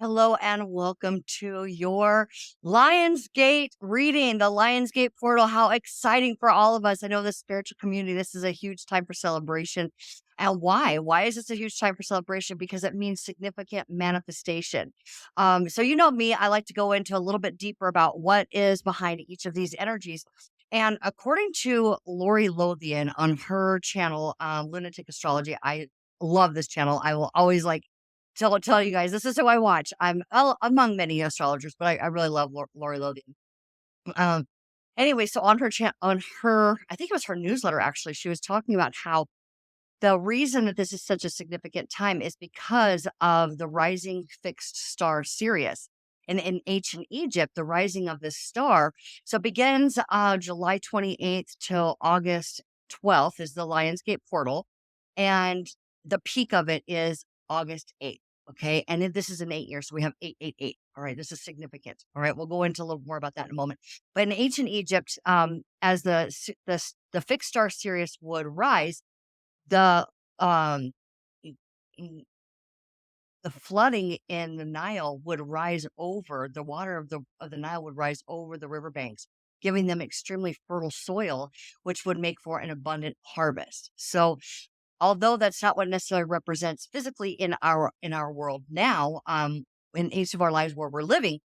Hello and welcome to your Lionsgate reading, the Lionsgate portal. How exciting for all of us. I know the spiritual community, this is a huge time for celebration. And why? Why is this a huge time for celebration? Because it means significant manifestation. So you know me, I like to go into a little bit deeper about what is behind each of these energies. And according to Lori Lothian on her channel, Lunatic Astrology, I love this channel. I will always tell you guys, this is who I watch. Among many astrologers, but I really love Lori Logan. Um, anyway, so on her, I think it was her newsletter actually, she was talking about how the reason that this is such a significant time is because of the rising fixed star Sirius. In ancient Egypt, the rising of this star, so it begins July 28th till August 12th is the Lionsgate portal, and the peak of it is August 8th. Okay, and then this is an 8 year, so we have 888. All right, this is significant. All right, we'll go into a little more about that in a moment. But in ancient Egypt, as the fixed star Sirius would rise, the um i- i- the flooding in the Nile would rise over the water of the Nile would rise over the riverbanks, giving them extremely fertile soil, which would make for an abundant harvest. So, although that's not what necessarily represents physically in our world now, in each of our lives where we're living,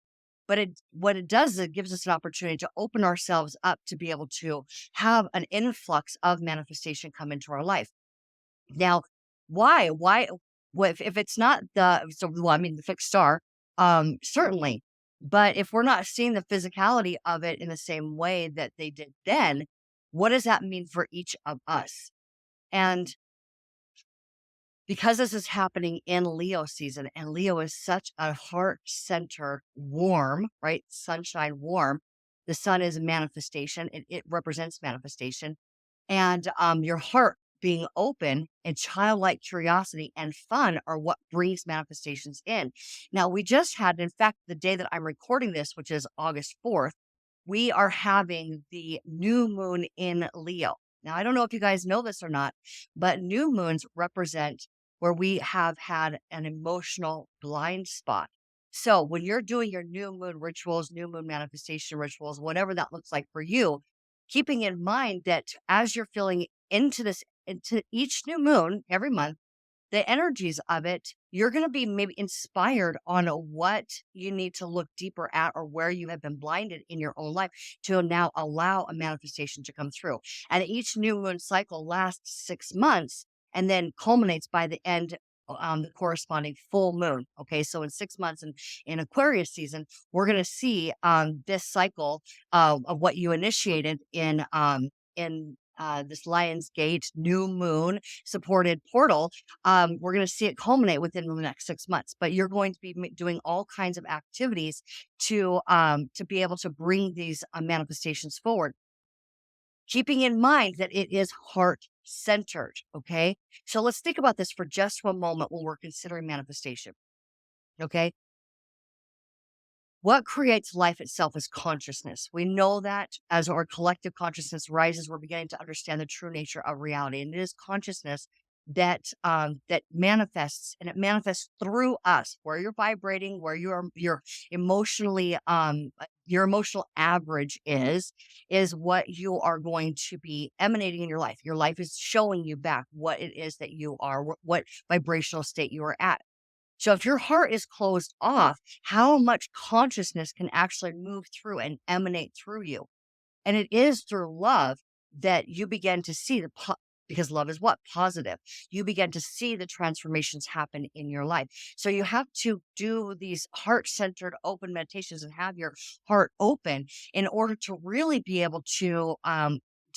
but what it does is it gives us an opportunity to open ourselves up to be able to have an influx of manifestation come into our life. Now, why? Why? What if it's not well, I mean, the fixed star, certainly. But if we're not seeing the physicality of it in the same way that they did then, what does that mean for each of us? And because this is happening in Leo season, and Leo is such a heart centered, warm, right? Sunshine warm. The sun is manifestation, it represents manifestation and your heart being open and childlike curiosity and fun are what brings manifestations in. Now, we just had, in fact, the day that I'm recording this, which is August 4th, we are having the new moon in Leo. Now, I don't know if you guys know this or not, but new moons represent where we have had an emotional blind spot. So, when you're doing your new moon rituals, new moon manifestation rituals, whatever that looks like for you, keeping in mind that as you're feeling into each new moon every month, the energies of it, you're going to be maybe inspired on what you need to look deeper at or where you have been blinded in your own life to now allow a manifestation to come through. And each new moon cycle lasts 6 months and then culminates by the end. The corresponding full moon. Okay, so in 6 months in Aquarius season, we're going to see this cycle of what you initiated in this Lion's Gate new moon supported portal. We're going to see it culminate within the next 6 months. But you're going to be doing all kinds of activities to be able to bring these manifestations forward, keeping in mind that it is heart centered. Okay, so let's think about this for just one moment when we're considering manifestation. Okay, what creates life itself is consciousness. We know that as our collective consciousness rises, we're beginning to understand the true nature of reality. And it is consciousness that manifests, and it manifests through us, where you're vibrating, where you're emotionally your emotional average is what you are going to be emanating in your life. Your life is showing you back what it is that you are, what vibrational state you are at. So if your heart is closed off, how much consciousness can actually move through and emanate through you? And it is through love that you begin to see because love is what? Positive. You begin to see the transformations happen in your life. So you have to do these heart centered open meditations and have your heart open in order to really be able to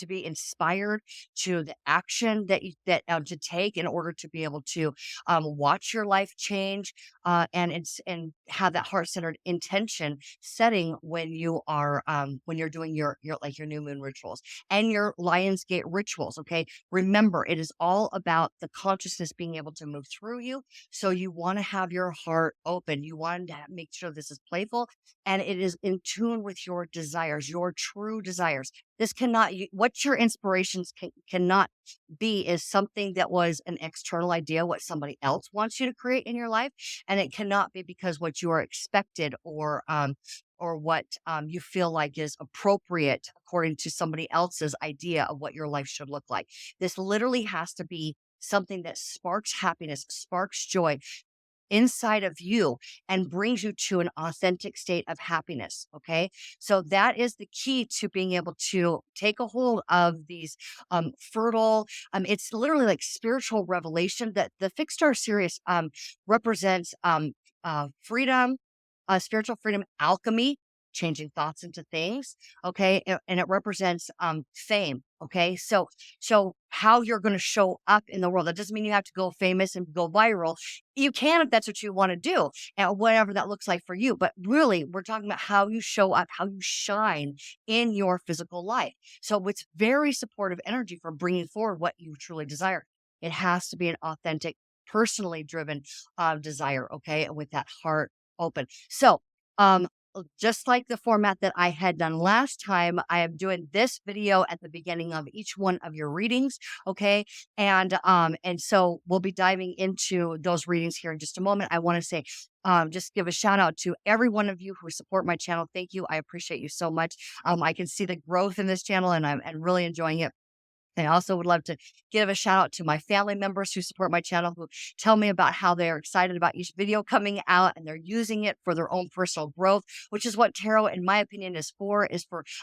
be inspired to the action to take in order to be able to watch your life change and have that heart centered intention setting when you're doing your new moon rituals and your Lionsgate rituals. Okay, remember, it is all about the consciousness being able to move through you. So you want to have your heart open. You want to make sure this is playful and it is in tune with your desires, your true desires. This cannot, what your inspirations cannot be is something that was an external idea, what somebody else wants you to create in your life. And it cannot be because what you are expected or what you feel like is appropriate according to somebody else's idea of what your life should look like. This literally has to be something that sparks happiness, sparks joy inside of you and brings you to an authentic state of happiness. Okay. So that is the key to being able to take a hold of these fertile, it's literally like spiritual revelation that the Fixed Star series represents freedom, spiritual freedom, alchemy, changing thoughts into things. Okay. And it represents fame. Okay. So how you're going to show up in the world. That doesn't mean you have to go famous and go viral. You can if that's what you want to do, and whatever that looks like for you. But really, we're talking about how you show up, how you shine in your physical life. So it's very supportive energy for bringing forward what you truly desire. It has to be an authentic, personally driven desire. Okay. And with that heart open. So, um, just like the format that I had done last time, I am doing this video at the beginning of each one of your readings. Okay. And so we'll be diving into those readings here in just a moment. I want to say, just give a shout out to every one of you who support my channel. Thank you. I appreciate you so much. I can see the growth in this channel and I'm really enjoying it. I also would love to give a shout out to my family members who support my channel, who tell me about how they are excited about each video coming out and they're using it for their own personal growth, which is what tarot, in my opinion, is for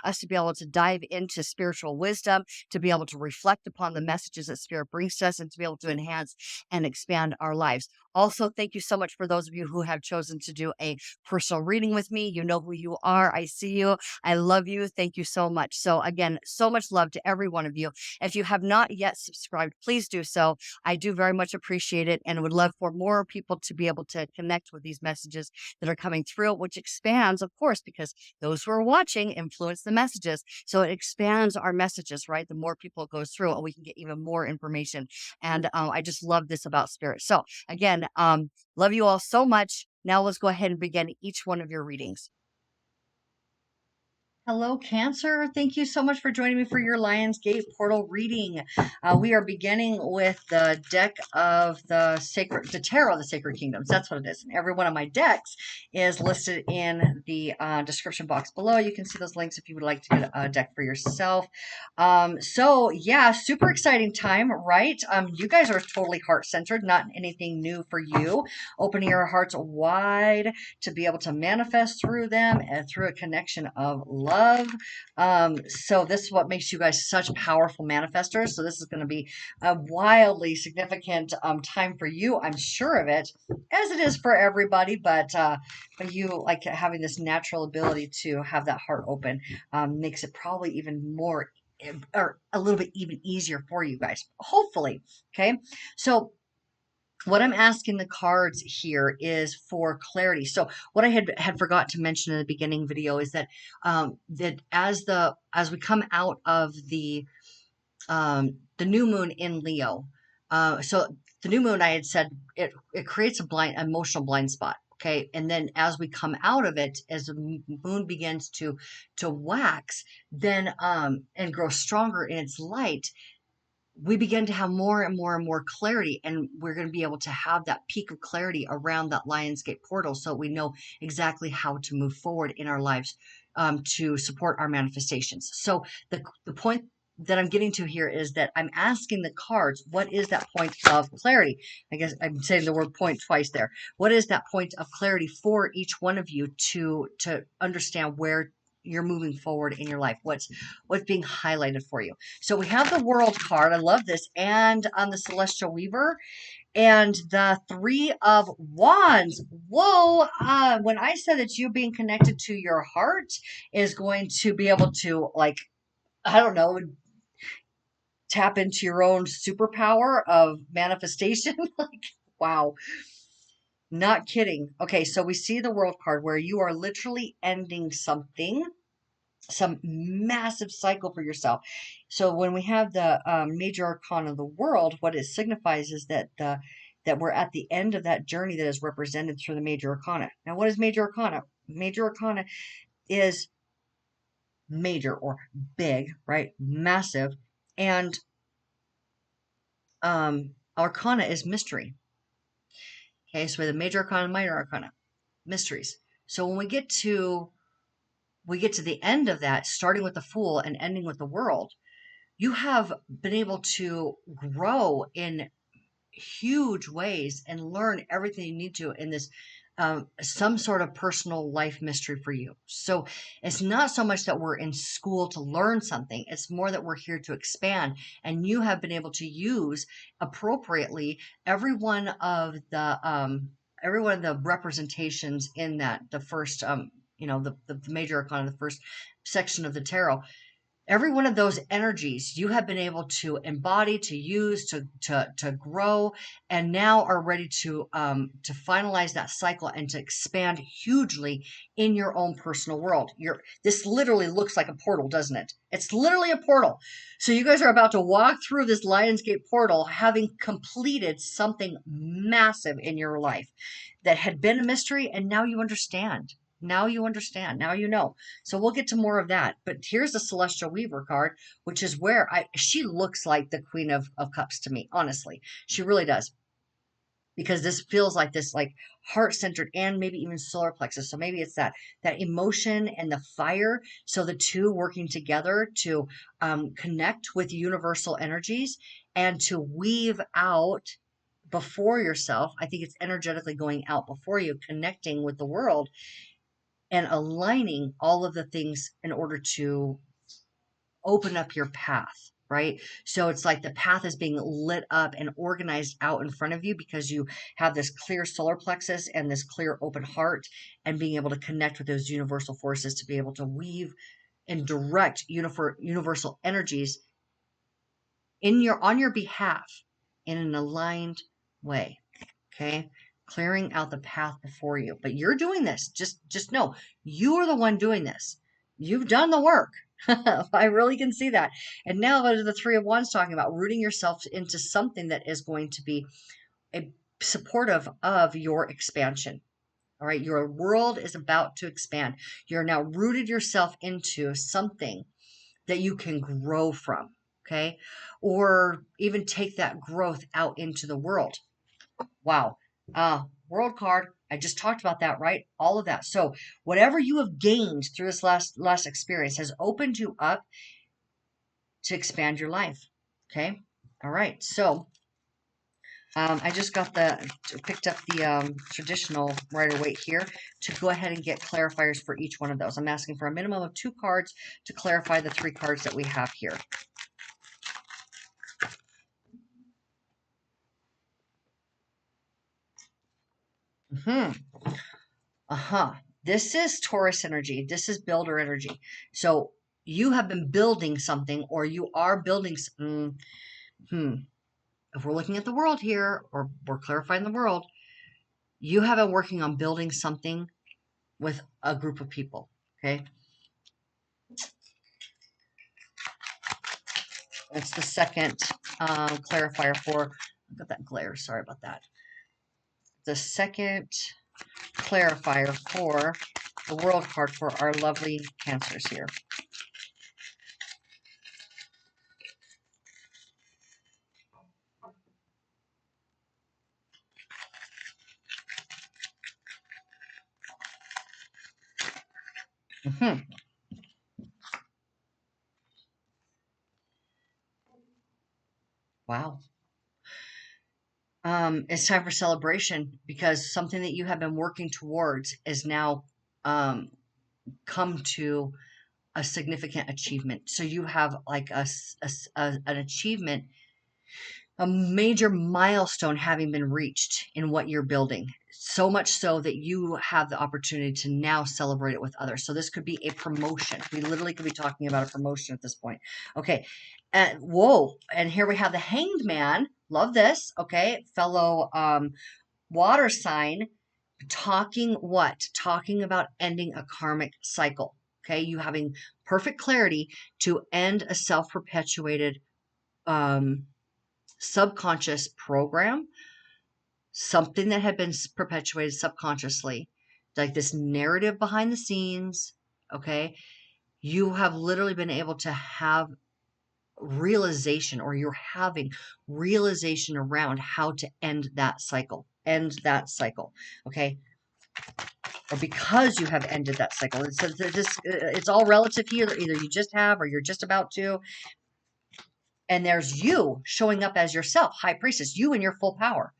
us to be able to dive into spiritual wisdom, to be able to reflect upon the messages that spirit brings to us and to be able to enhance and expand our lives. Also, thank you so much for those of you who have chosen to do a personal reading with me. You know who you are. I see you. I love you. Thank you so much. So again, so much love to every one of you. If you have not yet subscribed, please do so. I do very much appreciate it and would love for more people to be able to connect with these messages that are coming through, which expands, of course, because those who are watching influence the messages. So it expands our messages, right? The more people it goes through, and we can get even more information. And I just love this about spirit. So again, love you all so much. Now let's go ahead and begin each one of your readings. Hello, Cancer. Thank you so much for joining me for your Lionsgate portal reading. We are beginning with the deck of the Tarot of the Sacred Kingdoms. That's what it is. And every one of my decks is listed in the description box below. You can see those links if you would like to get a deck for yourself. So yeah, super exciting time, right? You guys are totally heart-centered, not anything new for you. Opening your hearts wide to be able to manifest through them and through a connection of love. So this is what makes you guys such powerful manifestors. So this is going to be a wildly significant time for you. I'm sure of it, as it is for everybody. But you, like, having this natural ability to have that heart open makes it probably even more, or a little bit even easier for you guys, hopefully. Okay. So what I'm asking the cards here is for clarity. So what I had forgot to mention in the beginning video is that that as we come out of the new moon in Leo, so the new moon, I had said it creates a emotional blind spot. Okay, and then as we come out of it, as the moon begins to wax, then and grow stronger in its light, we begin to have more and more and more clarity, and we're going to be able to have that peak of clarity around that Lionsgate portal, so we know exactly how to move forward in our lives to support our manifestations. So the point that I'm getting to here is that I'm asking the cards, what is that point of clarity? I guess I'm saying the word point twice there. What is that point of clarity for each one of you to understand where you're moving forward in your life? What's being highlighted for you? So we have the World card. I love this. And on the Celestial Weaver and the Three of Wands. Whoa. When I said that you being connected to your heart is going to be able to, like, I don't know, tap into your own superpower of manifestation. Like, wow. Not kidding. Okay, so we see the World card where you are literally ending something, some massive cycle for yourself. So when we have the major arcana of the world, what it signifies is that that we're at the end of that journey that is represented through the major arcana. Now, what is major arcana? Major arcana is major or big, right? Massive. And arcana is mystery. Okay, so we have the major arcana, minor arcana, mysteries. So when we get to the end of that, starting with the Fool and ending with the World, you have been able to grow in huge ways and learn everything you need to in this some sort of personal life mystery for you. So it's not so much that we're in school to learn something, it's more that we're here to expand, and you have been able to use appropriately every one of the representations in that the first the major arcana, the first section of the tarot. Every one of those energies you have been able to embody, to use, to grow, and now are ready to finalize that cycle and to expand hugely in your own personal world. This literally looks like a portal, doesn't it? It's literally a portal. So you guys are about to walk through this Lionsgate portal, having completed something massive in your life that had been a mystery, and now you understand. Now you understand. Now you know. So we'll get to more of that. But here's the Celestial Weaver card, which is where she looks like the Queen of Cups to me, honestly. She really does. Because this feels like this like heart-centered and maybe even solar plexus. So maybe it's that emotion and the fire. So the two working together to connect with universal energies and to weave out before yourself. I think it's energetically going out before you, connecting with the world and aligning all of the things in order to open up your path, right? So it's like the path is being lit up and organized out in front of you because you have this clear solar plexus and this clear open heart, and being able to connect with those universal forces to be able to weave and direct universal energies on your behalf in an aligned way. Okay, clearing out the path before you. But you're doing this. Just know you are the one doing this. You've done the work. I really can see that. And now what are the Three of Wands talking about? Rooting yourself into something that is going to be supportive of your expansion. All right, your world is about to expand. You're now rooted yourself into something that you can grow from. Okay, or even take that growth out into the world. Wow. World card. I just talked about that, right? All of that. So whatever you have gained through this last experience has opened you up to expand your life. Okay. All right. So I just picked up the traditional Rider-Waite here to go ahead and get clarifiers for each one of those. I'm asking for a minimum of 2 cards to clarify the 3 cards that we have here. This is Taurus energy. This is builder energy. So you have been building something, or you are building. If we're looking at the world here, or we're clarifying the world, you have been working on building something with a group of people. Okay. That's the second clarifier for. I've got that glare. Sorry about that. The second clarifier for the world card for our lovely Cancers here. Wow. It's time for celebration because something that you have been working towards is now come to a significant achievement. So you have like an achievement, a major milestone having been reached in what you're building. So much so that you have the opportunity to now celebrate it with others. So this could be a promotion. We literally could be talking about a promotion at this point. Okay. Whoa. And here we have the Hanged Man. Love this. Okay. Fellow water sign, talking what? Talking about ending a karmic cycle. Okay. You having perfect clarity to end a self-perpetuated subconscious program, something that had been perpetuated subconsciously, like this narrative behind the scenes. Okay. You have literally been able to have realization, or you're having realization around how to end that cycle. End that cycle. Okay. Or because you have ended that cycle. And so it's all relative here. Either you just have or you're just about to. And there's you showing up as yourself, high priestess, you in your full power.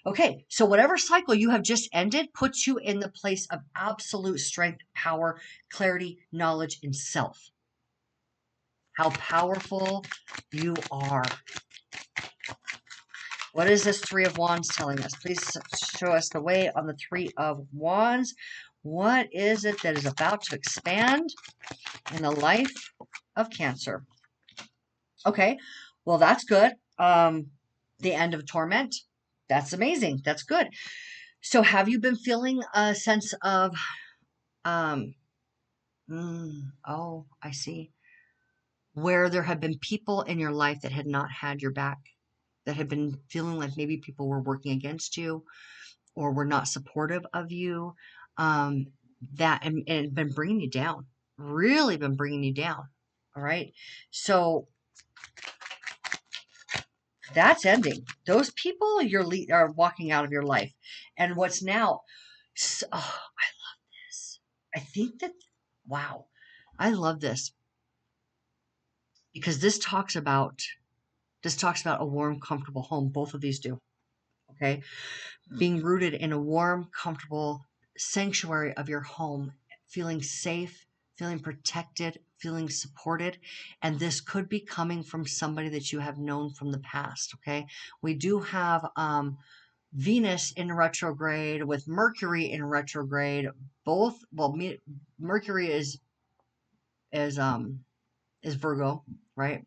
Okay, so whatever cycle you have just ended puts you in the place of absolute strength, power, clarity, knowledge, and self. How powerful you are. What is this Three of Wands telling us? Please show us the way on the Three of Wands. What is it that is about to expand in the life of Cancer? Okay, well, that's good. The end of torment. That's amazing. That's good. So have you been feeling a sense of, um, oh, I see, where there have been people in your life that had not had your back, that had been feeling like maybe people were working against you or were not supportive of you, um, that and been bringing you down, really been bringing you down. All right. So that's ending. Those people are walking out of your life. And what's now, oh, I love this. I think that, wow, I love this because this talks about a warm, comfortable home. Both of these do. Okay. Being rooted in a warm, comfortable sanctuary of your home, feeling safe, feeling protected, feeling supported. And this could be coming from somebody that you have known from the past. Okay. We do have, Venus in retrograde with Mercury in retrograde. Both, well, Mercury is um is Virgo, right?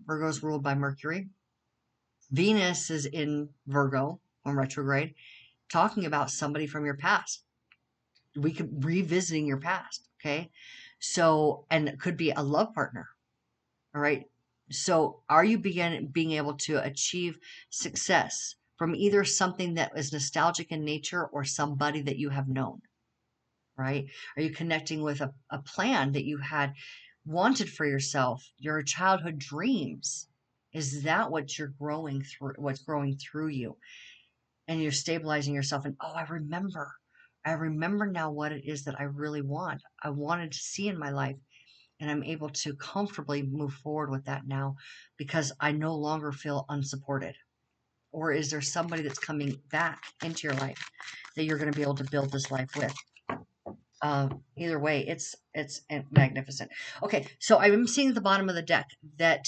Virgo is ruled by Mercury. Venus is in Virgo on retrograde, talking about somebody from your past. We could revisiting your past, okay? So, and it could be a love partner, all right? So, are you being able to achieve success from either something that is nostalgic in nature or somebody that you have known, right? Are you connecting with a plan that you had wanted for yourself, your childhood dreams? Is that what you're growing through, what's growing through you? And you're stabilizing yourself. And oh, I remember now what it is that I really want. I wanted to see in my life. And I'm able to comfortably move forward with that now because I no longer feel unsupported. Or is there somebody that's coming back into your life that you're going to be able to build this life with? Either way, it's magnificent. Okay, so I'm seeing at the bottom of the deck that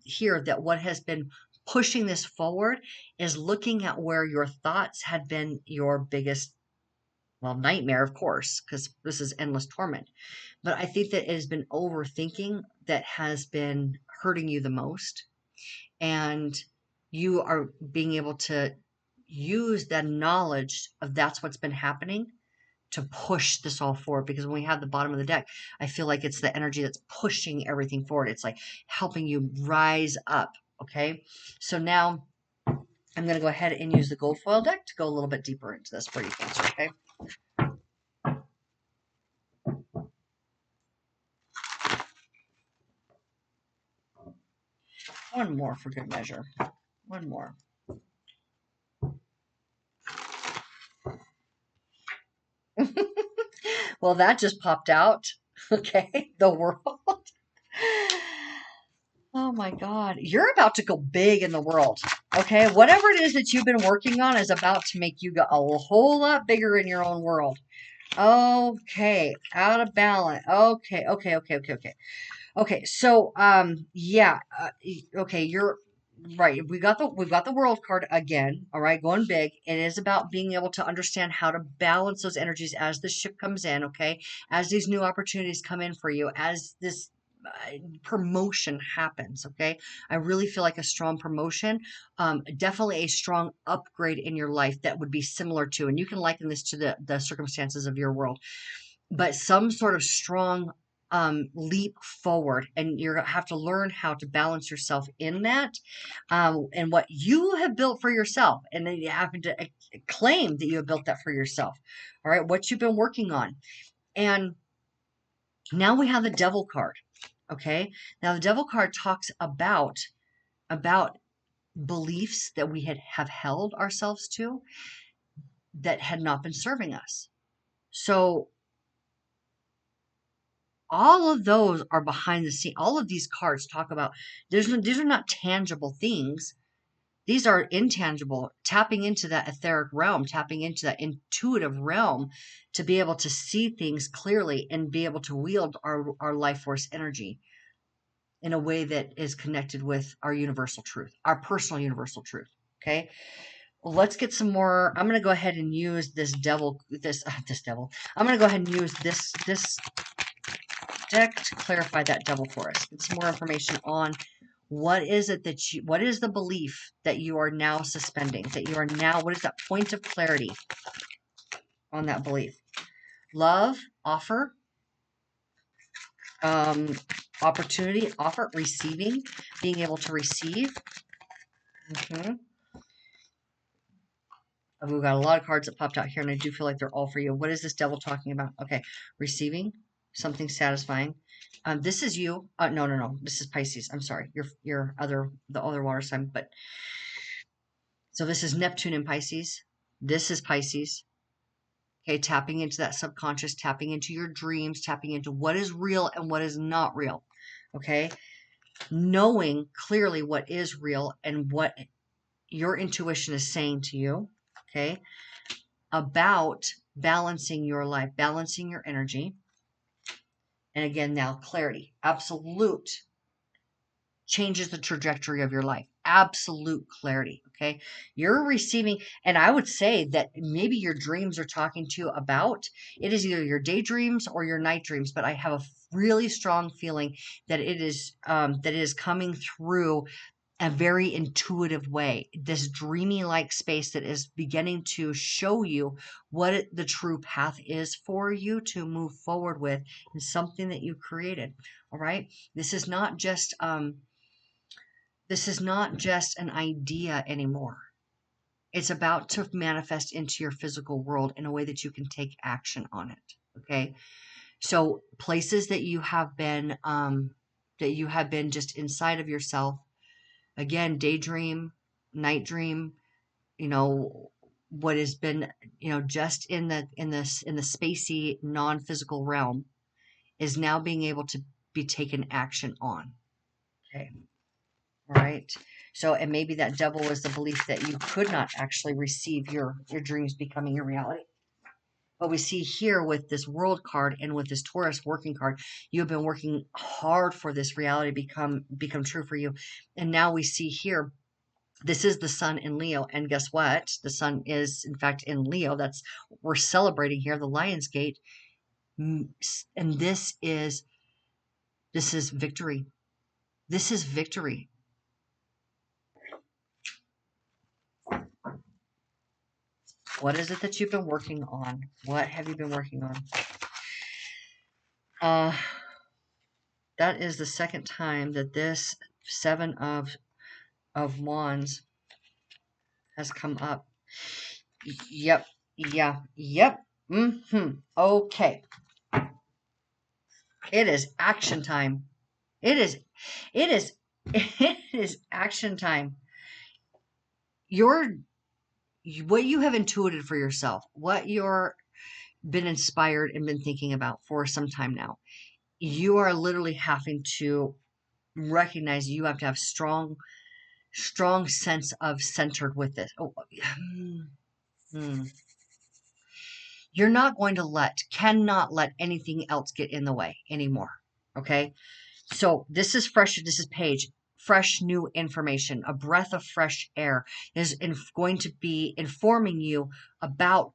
here that what has been pushing this forward is looking at where your thoughts had been your biggest, well, nightmare, of course, because this is endless torment. But I think that it has been overthinking that has been hurting you the most, and you are being able to use that knowledge of that's what's been happening to push this all forward. Because when we have the bottom of the deck, I feel like it's the energy that's pushing everything forward. It's like helping you rise up. Okay. So now I'm going to go ahead and use the gold foil deck to go a little bit deeper into this for you, Cancer. Okay. One more for good measure. One more. Well, that just popped out. Okay. The world. Oh my God. You're about to go big in the world. Okay. Whatever it is that you've been working on is about to make you go a whole lot bigger in your own world. Okay. Out of balance. Okay. Okay. Okay. Okay. Okay. Okay. So, yeah. Okay. You're right. We've got the world card again. All right. Going big. It is about being able to understand how to balance those energies as the ship comes in. Okay. As these new opportunities come in for you, as this promotion happens. Okay. I really feel like a strong promotion, definitely a strong upgrade in your life that would be similar to, and you can liken this to the circumstances of your world, but some sort of strong leap forward, and you're gonna have to learn how to balance yourself in that, and what you have built for yourself, and then you have to claim that you have built that for yourself. All right. What you've been working on. And Now we have the devil card. Okay. Now the devil card talks about beliefs that we have held ourselves to that had not been serving us. So all of those are behind the scene. All of these cards talk about these are not tangible things. These are intangible, tapping into that etheric realm, tapping into that intuitive realm to be able to see things clearly and be able to wield our life force energy in a way that is connected with our universal truth, our personal universal truth. Okay. Well, let's get some more. I'm going to go ahead and use this devil. I'm going to go ahead and use this deck to clarify that devil for us. Get some more information on what is it that what is the belief that you are now suspending, that you are now, what is that point of clarity on that belief? Love, offer, opportunity, offer, receiving, being able to receive. We've got a lot of cards that popped out here, and I do feel like they're all for you. What is this devil talking about? Okay, receiving, something satisfying. This is you. No. This is Pisces. I'm sorry. The other water sign. But so this is Neptune in Pisces. This is Pisces. Okay, tapping into that subconscious, tapping into your dreams, tapping into what is real and what is not real. Okay, knowing clearly what is real and what your intuition is saying to you. Okay, about balancing your life, balancing your energy. And again, now clarity, absolute changes the trajectory of your life. Absolute clarity. Okay. You're receiving, and I would say that maybe your dreams are talking to you about it is either your daydreams or your night dreams, but I have a really strong feeling that it is coming through a very intuitive way, this dreamy like space that is beginning to show you what the true path is for you to move forward with and something that you created. All right. This is not just an idea anymore. It's about to manifest into your physical world in a way that you can take action on it. Okay. So places that you have been just inside of yourself, again, daydream, night dream, what has been, just in the spacey non-physical realm is now being able to be taken action on. Okay. All right. So, and maybe that devil was the belief that you could not actually receive your dreams becoming your reality. But we see here with this world card and with this Taurus working card, you have been working hard for this reality become true for you. And now we see here, this is the sun in Leo. And guess what? The sun is in fact in Leo. We're celebrating here, the Lion's Gate. And this is victory. This is victory. What is it that you've been working on? What have you been working on? That is the second time that this Seven of Wands has come up. Yep. Yeah. Yep. Okay. It is action time. It is it is action time. What you have intuited for yourself, what you're been inspired and been thinking about for some time now, you are literally having to recognize you have to have strong sense of centered with this. You're not going to cannot let anything else get in the way anymore. Okay. So this is fresh. This is Paige. Fresh new information, a breath of fresh air is going to be informing you about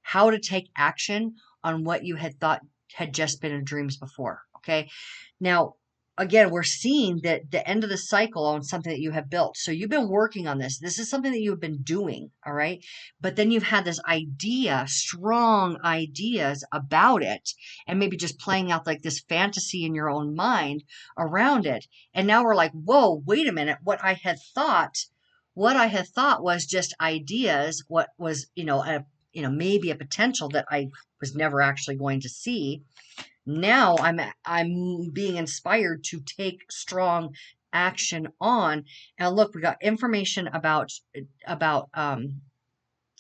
how to take action on what you had thought had just been in dreams before. Okay. Now, again, we're seeing that the end of the cycle on something that you have built. So you've been working on this. This is something that you've been doing. All right. But then you've had this idea, strong ideas about it, and maybe just playing out like this fantasy in your own mind around it. And now we're like, whoa, wait a minute. What I had thought was just ideas, what was, maybe a potential that I was never actually going to see. Now I'm being inspired to take strong action on. And look, we got information about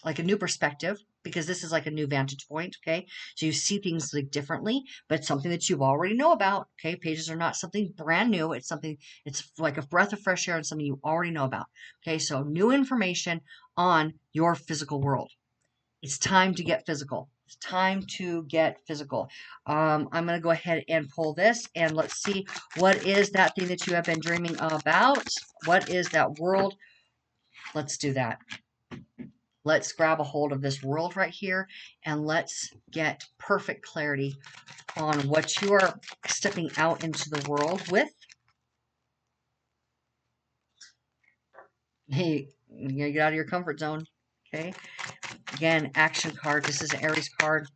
like a new perspective, because this is like a new vantage point. Okay, so you see things like differently, but it's something that you already know about. Okay, pages are not something brand new. It's something, it's like a breath of fresh air and something you already know about. Okay, so new information on your physical world. It's time to get physical. It's time to get physical. I'm going to go ahead and pull this, and let's see, what is that thing that you have been dreaming about? What is that world? Let's do that. Let's grab a hold of this world right here, and let's get perfect clarity on what you are stepping out into the world with. Hey, you gotta get out of your comfort zone. Okay. Again, action card. This is an Aries card.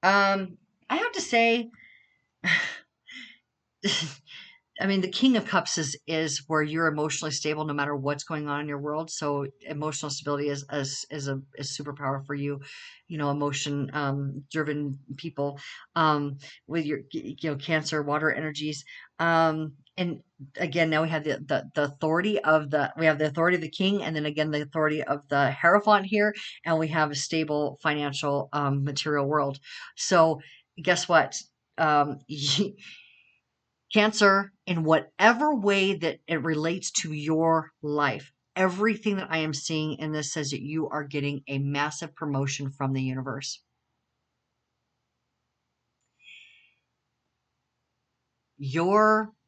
I have to say, I mean, the King of Cups is where you're emotionally stable no matter what's going on in your world. So emotional stability is superpower for you, you know, emotion driven people, with your, you know, Cancer, water energies. And again, now we have the authority of the authority of the king, and then again the authority of the Hierophant here, and we have a stable financial material world. So guess what? Cancer, in whatever way that it relates to your life, everything that I am seeing in this says that you are getting a massive promotion from the universe.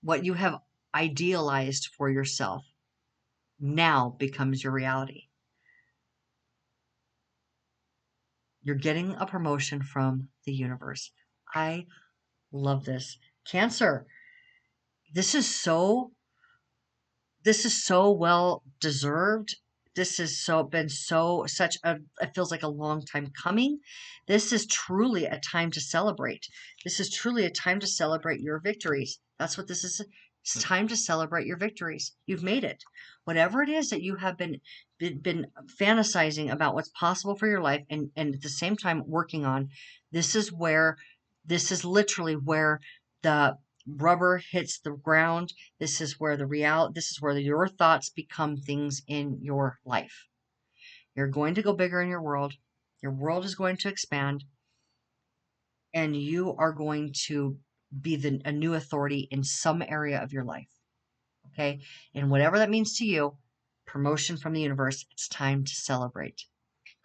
What you have idealized for yourself now becomes your reality. You're getting a promotion from the universe. I love this. Cancer, this is so well deserved. This has been such a, it feels like a long time coming. This is truly a time to celebrate. This is truly a time to celebrate your victories. That's what this is. It's time to celebrate your victories. You've made it. Whatever it is that you have been fantasizing about what's possible for your life, and at the same time working on, this is where, this is literally where the rubber hits the ground. This is where your thoughts become things in your life. You're going to go bigger in your world. Your world is going to expand, and you are going to be a new authority in some area of your life. Okay. And whatever that means to you, promotion from the universe, it's time to celebrate.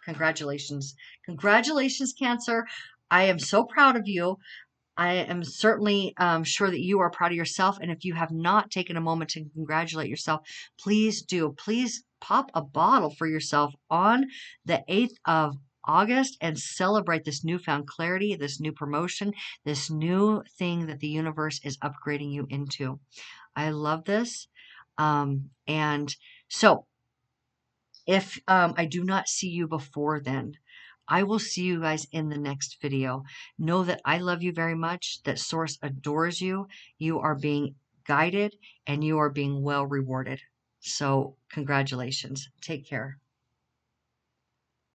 Congratulations. Congratulations, Cancer. I am so proud of you. I am certainly sure that you are proud of yourself. And if you have not taken a moment to congratulate yourself, please do. Please pop a bottle for yourself on the 8th of August and celebrate this newfound clarity, this new promotion, this new thing that the universe is upgrading you into. I love this. And so, if I do not see you before then, I will see you guys in the next video. Know that I love you very much, that Source adores you. You are being guided and you are being well rewarded. So, congratulations. Take care.